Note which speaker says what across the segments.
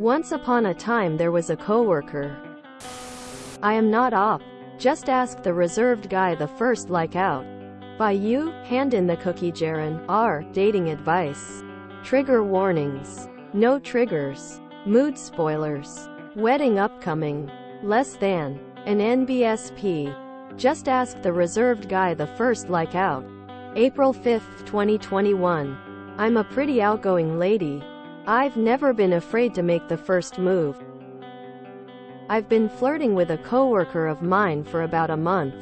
Speaker 1: Once upon a time there was a coworker. I am not op. Just ask the reserved guy the first like out. By you, hand in the cookie Jaren, R, dating advice. Trigger warnings. No triggers. Mood spoilers. Wedding upcoming. Less than. An NBSP. Just ask the reserved guy the first like out. April 5, 2021. I'm a pretty outgoing lady. I've never been afraid to make the first move. I've been flirting with a coworker of mine for about a month.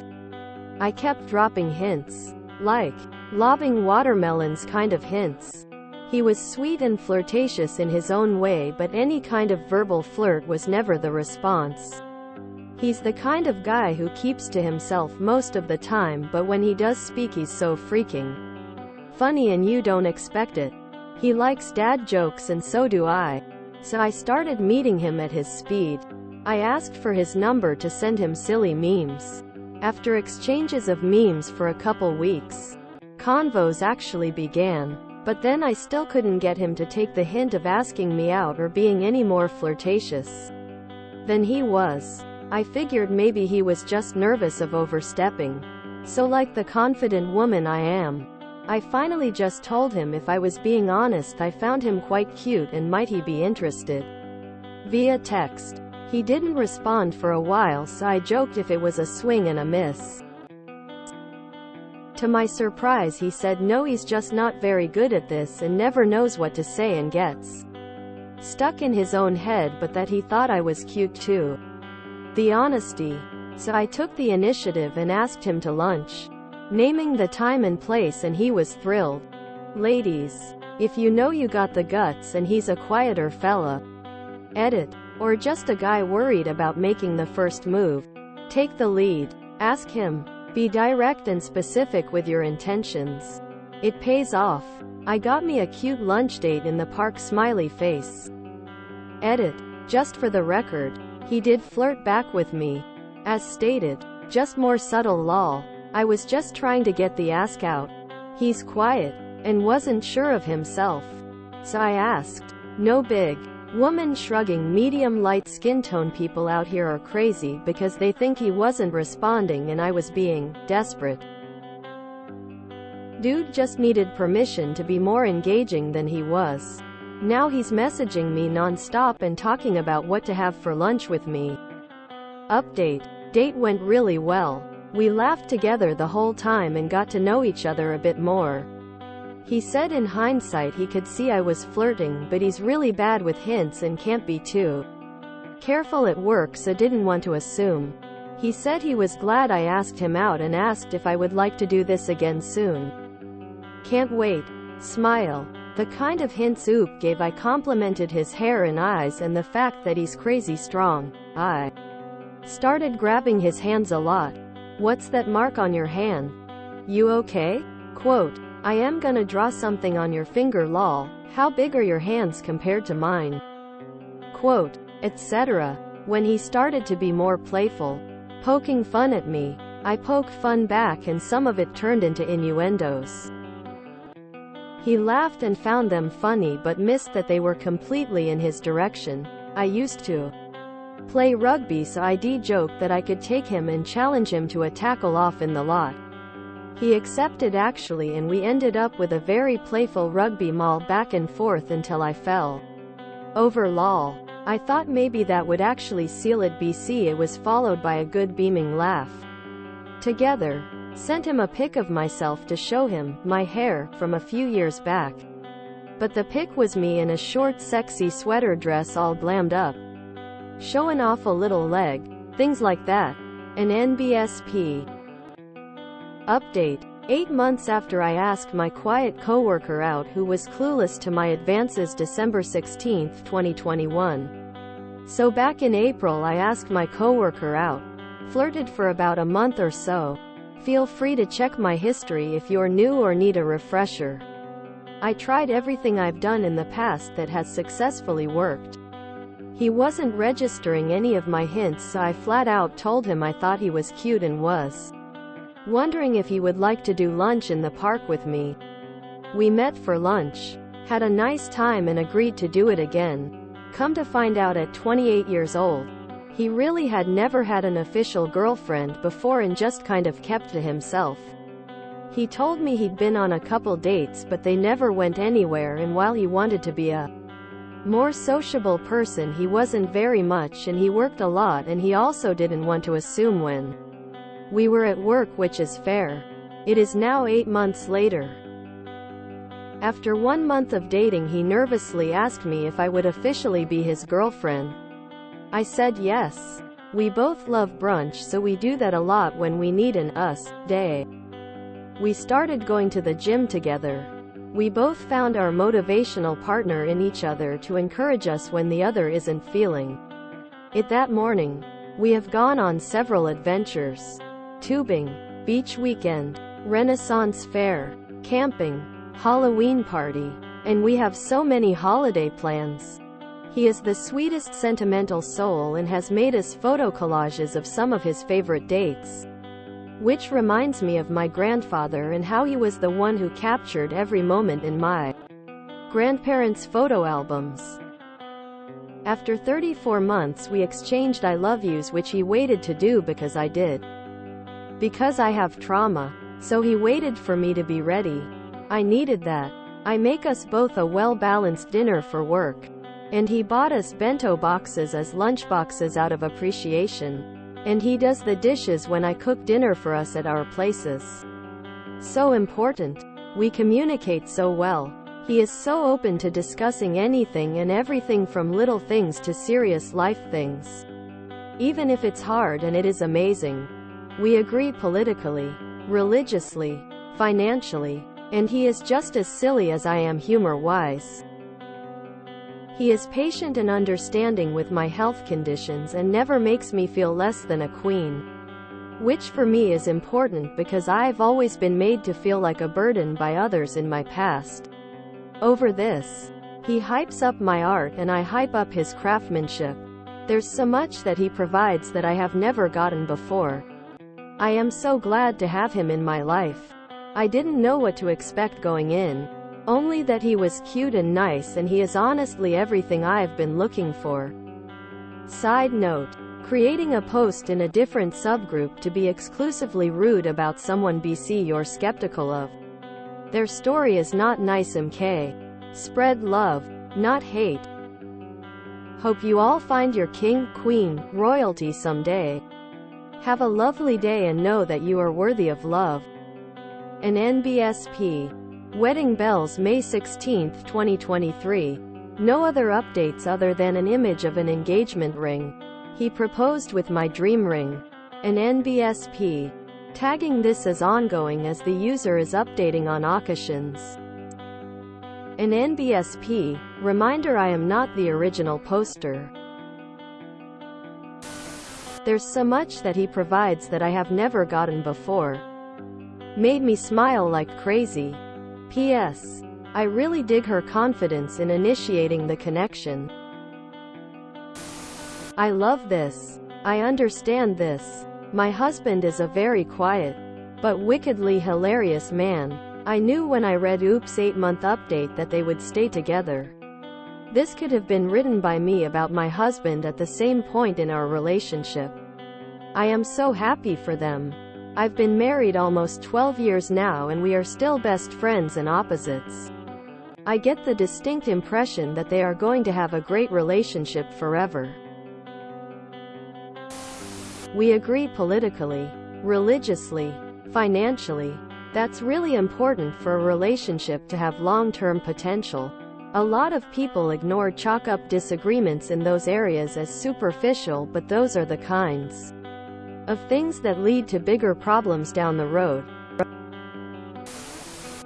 Speaker 1: I kept dropping hints. Like, lobbing watermelons kind of hints. He was sweet and flirtatious in his own way, but any kind of verbal flirt was never the response. He's the kind of guy who keeps to himself most of the time, but when he does speak he's so freaking funny and you don't expect it. He likes dad jokes and so do I. So I started meeting him at his speed. I asked for his number to send him silly memes. After exchanges of memes for a couple weeks, convos actually began. But then I still couldn't get him to take the hint of asking me out or being any more flirtatious than he was. I figured maybe he was just nervous of overstepping. So like the confident woman I am, I finally just told him if I was being honest I found him quite cute and might he be interested. Via text. He didn't respond for a while, so I joked if it was a swing and a miss. To my surprise he said no, he's just not very good at this and never knows what to say and gets stuck in his own head, but that he thought I was cute too. The honesty. So I took the initiative and asked him to lunch, naming the time and place, and he was thrilled. Ladies, if you know you got the guts and he's a quieter fella, edit, or just a guy worried about making the first move, take the lead. Ask him. Be direct and specific with your intentions. It pays off. I got me a cute lunch date in the park, smiley face. Edit. Just for the record, he did flirt back with me. As stated, just more subtle lol. I was just trying to get the ask out. He's quiet, and wasn't sure of himself. So I asked. No big. Woman shrugging. Medium light skin tone people out here are crazy because they think he wasn't responding and I was being desperate. Dude just needed permission to be more engaging than he was. Now he's messaging me non-stop and talking about what to have for lunch with me. Update. Date went really well. We laughed together the whole time and got to know each other a bit more. He said in hindsight he could see I was flirting, but he's really bad with hints and can't be too careful at work, so didn't want to assume. He said he was glad I asked him out and asked if I would like to do this again soon. Can't wait. Smile. The kind of hints Oop gave. I complimented his hair and eyes and the fact that he's crazy strong. I started grabbing his hands a lot. What's that mark on your hand? You okay? Quote. I am gonna draw something on your finger lol. How big are your hands compared to mine? Quote. Etc. When he started to be more playful, poking fun at me, I poked fun back and some of it turned into innuendos. He laughed and found them funny but missed that they were completely in his direction. I used to play rugby, so I joked that I could take him and challenge him to a tackle off in the lot. He accepted actually, and we ended up with a very playful rugby maul back and forth until I fell over lol. I thought maybe that would actually seal it. BC. It was followed by a good beaming laugh. Together. Sent him a pic of myself to show him my hair from a few years back. But the pic was me in a short sexy sweater dress all glammed up, showing off a little leg, things like that. An NBSP. Update. 8 months after I asked my quiet coworker out who was clueless to my advances, December 16, 2021. So back in April I asked my coworker out. Flirted for about a month or so. Feel free to check my history if you're new or need a refresher. I tried everything I've done in the past that has successfully worked. He wasn't registering any of my hints, so I flat out told him I thought he was cute and was wondering if he would like to do lunch in the park with me. We met for lunch, had a nice time and agreed to do it again. Come to find out at 28 years old, he really had never had an official girlfriend before and just kind of kept to himself. He told me he'd been on a couple dates but they never went anywhere, and while he wanted to be a more sociable person, he wasn't very much, and he worked a lot, and he also didn't want to assume when we were at work, which is fair. It is now 8 months later. After 1 month of dating, he nervously asked me if I would officially be his girlfriend. I said yes. We both love brunch, so we do that a lot when we need an us day. We started going to the gym together. We both found our motivational partner in each other to encourage us when the other isn't feeling it that morning. We have gone on several adventures: tubing, beach weekend, Renaissance fair, camping, Halloween party, and we have so many holiday plans. He is the sweetest sentimental soul and has made us photo collages of some of his favorite dates. Which reminds me of my grandfather and how he was the one who captured every moment in my grandparents' photo albums. After 34 months we exchanged I love yous, which he waited to do because I did. Because I have trauma. So he waited for me to be ready. I needed that. I make us both a well-balanced dinner for work. And he bought us bento boxes as lunchboxes out of appreciation. And he does the dishes when I cook dinner for us at our places. So important. We communicate so well. He is so open to discussing anything and everything, from little things to serious life things. Even if it's hard, and it is amazing. We agree politically, religiously, financially, and he is just as silly as I am humor-wise. He is patient and understanding with my health conditions and never makes me feel less than a queen. Which for me is important because I've always been made to feel like a burden by others in my past. Over this, he hypes up my art and I hype up his craftsmanship. There's so much that he provides that I have never gotten before. I am so glad to have him in my life. I didn't know what to expect going in. Only that he was cute and nice, and he is honestly everything I've been looking for. Side note: creating a post in a different subgroup to be exclusively rude about someone BC you're skeptical of. Their story is not nice. MK. Spread love, not hate. Hope you all find your king, queen, royalty someday. Have a lovely day and know that you are worthy of love. An NBSP. Wedding bells, May 16, 2023. No other updates other than an image of an engagement ring. He proposed with my dream ring. An NBSP. Tagging this as ongoing as the user is updating on occasions. An NBSP. Reminder: I am not the original poster. There's so much that he provides that I have never gotten before. Made me smile like crazy. P.S. I really dig her confidence in initiating the connection. I love this. I understand this. My husband is a very quiet, but wickedly hilarious man. I knew when I read Oops 8-month update that they would stay together. This could have been written by me about my husband at the same point in our relationship. I am so happy for them. I've been married almost 12 years now and we are still best friends and opposites. I get the distinct impression that they are going to have a great relationship forever. We agree politically, religiously, financially. That's really important for a relationship to have long-term potential. A lot of people chalk up disagreements in those areas as superficial, but those are the kinds of things that lead to bigger problems down the road.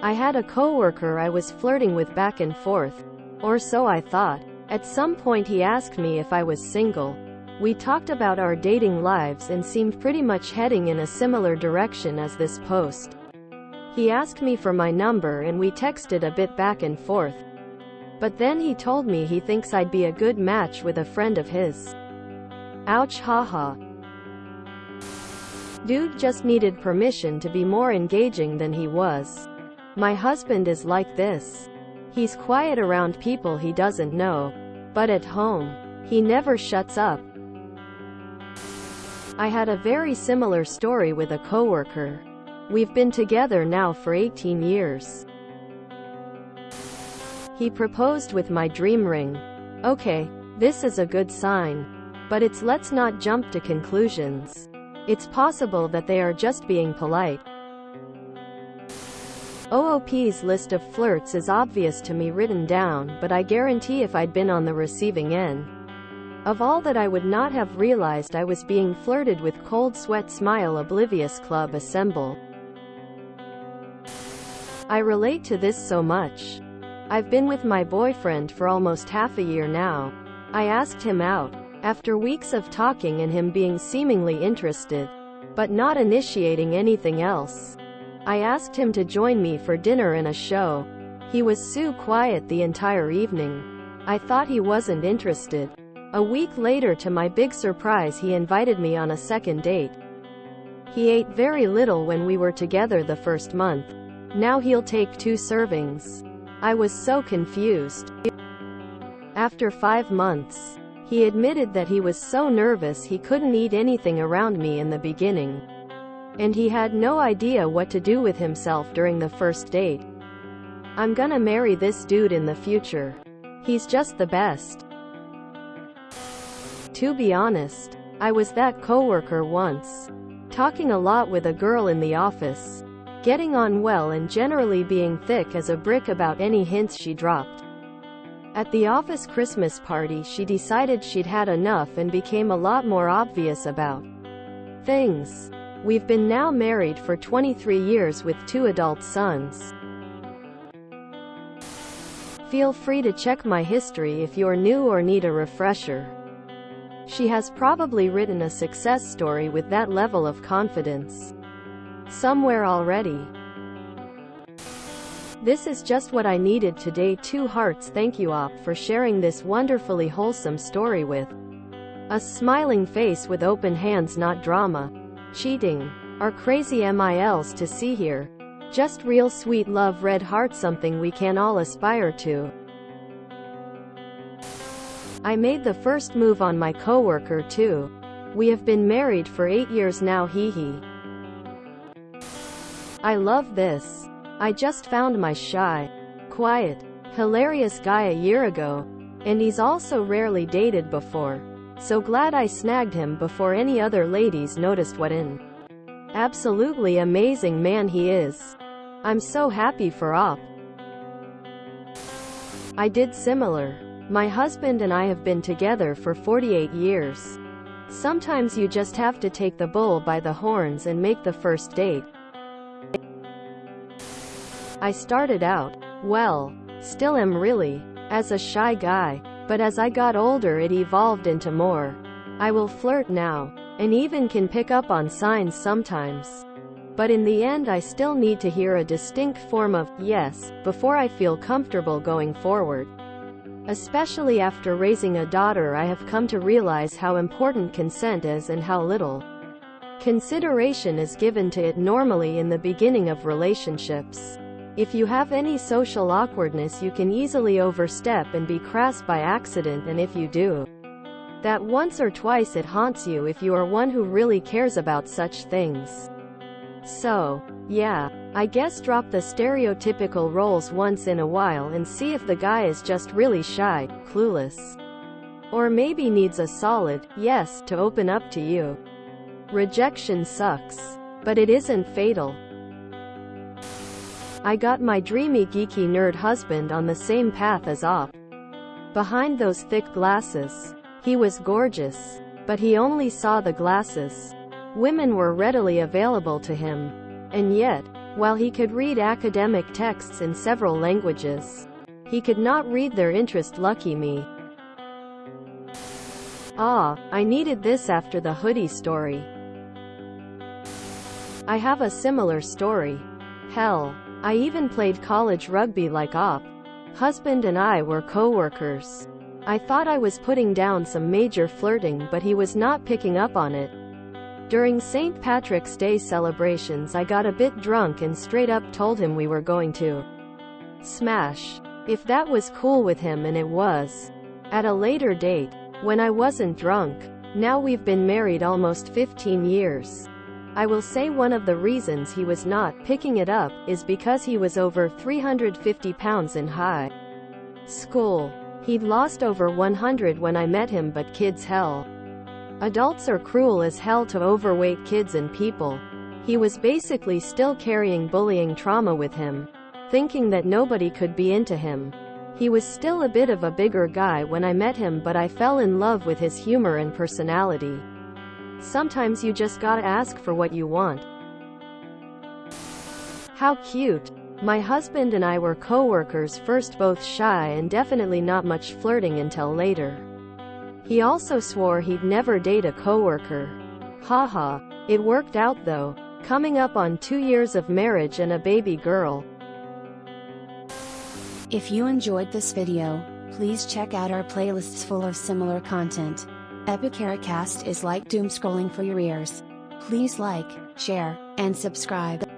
Speaker 1: I had a coworker I was flirting with back and forth, or so I thought. At some point he asked me if I was single. We talked about our dating lives and seemed pretty much heading in a similar direction as this post. He asked me for my number and we texted a bit back and forth. But then he told me he thinks I'd be a good match with a friend of his. Ouch, haha. Dude just needed permission to be more engaging than he was. My husband is like this. He's quiet around people he doesn't know. But at home, he never shuts up. I had a very similar story with a coworker. We've been together now for 18 years. He proposed with my dream ring. Okay, this is a good sign. But let's not jump to conclusions. It's possible that they are just being polite. OOP's list of flirts is obvious to me written down, but I guarantee if I'd been on the receiving end of all that I would not have realized I was being flirted with. Cold sweat smile oblivious club assemble. I relate to this so much. I've been with my boyfriend for almost half a year now. I asked him out, after weeks of talking and him being seemingly interested, but not initiating anything else. I asked him to join me for dinner and a show. He was so quiet the entire evening. I thought he wasn't interested. A week later, to my big surprise, he invited me on a second date. He ate very little when we were together the first month. Now he'll take 2 servings. I was so confused. After 5 months, he admitted that he was so nervous he couldn't eat anything around me in the beginning. And he had no idea what to do with himself during the first date. I'm gonna marry this dude in the future. He's just the best. To be honest, I was that coworker once. Talking a lot with a girl in the office. Getting on well and generally being thick as a brick about any hints she dropped. At the office Christmas party, she decided she'd had enough and became a lot more obvious about things. We've been now married for 23 years with 2 adult sons. Feel free to check my history if you're new or need a refresher. She has probably written a success story with that level of confidence somewhere already. This is just what I needed today. 2 hearts. Thank you op for sharing this wonderfully wholesome story with a smiling face with open hands. Not drama, cheating, or crazy MILs to see here. Just real sweet love. Red heart, something we can all aspire to. I made the first move on my coworker too. We have been married for 8 years now. Hee hee. I love this. I just found my shy, quiet, hilarious guy a year ago, and he's also rarely dated before. So glad I snagged him before any other ladies noticed what an absolutely amazing man he is. I'm so happy for op. I did similar. My husband and I have been together for 48 years. Sometimes you just have to take the bull by the horns and make the first date. I started out, well, still am really, as a shy guy, but as I got older it evolved into more. I will flirt now, and even can pick up on signs sometimes. But in the end I still need to hear a distinct form of yes before I feel comfortable going forward. Especially after raising a daughter, I have come to realize how important consent is and how little consideration is given to it normally in the beginning of relationships. If you have any social awkwardness, you can easily overstep and be crass by accident, and if you do that once or twice, it haunts you if you are one who really cares about such things. So, yeah, I guess drop the stereotypical roles once in a while and see if the guy is just really shy, clueless, or maybe needs a solid yes to open up to you. Rejection sucks, but it isn't fatal. I got my dreamy geeky nerd husband on the same path as op. Behind those thick glasses, he was gorgeous, but he only saw the glasses. Women were readily available to him. And yet, while he could read academic texts in several languages, he could not read their interest. Lucky me. I needed this after the hoodie story. I have a similar story. Hell, I even played college rugby like op. Husband and I were co-workers. I thought I was putting down some major flirting, but he was not picking up on it. During St. Patrick's Day celebrations, I got a bit drunk and straight up told him we were going to smash. If that was cool with him, and it was. At a later date, when I wasn't drunk. Now we've been married almost 15 years. I will say one of the reasons he was not picking it up is because he was over 350 pounds in high school. He'd lost over 100 when I met him, but kids hell. Adults are cruel as hell to overweight kids and people. He was basically still carrying bullying trauma with him, thinking that nobody could be into him. He was still a bit of a bigger guy when I met him, but I fell in love with his humor and personality. Sometimes you just gotta ask for what you want. How cute. My husband and I were co-workers first, both shy and definitely not much flirting until later. He also swore he'd never date a coworker. Haha. It worked out though. Coming up on 2 years of marriage and a baby girl.
Speaker 2: If you enjoyed this video, please check out our playlists full of similar content. BestofRedditorUpdates is like doom scrolling for your ears. Please like, share, and subscribe.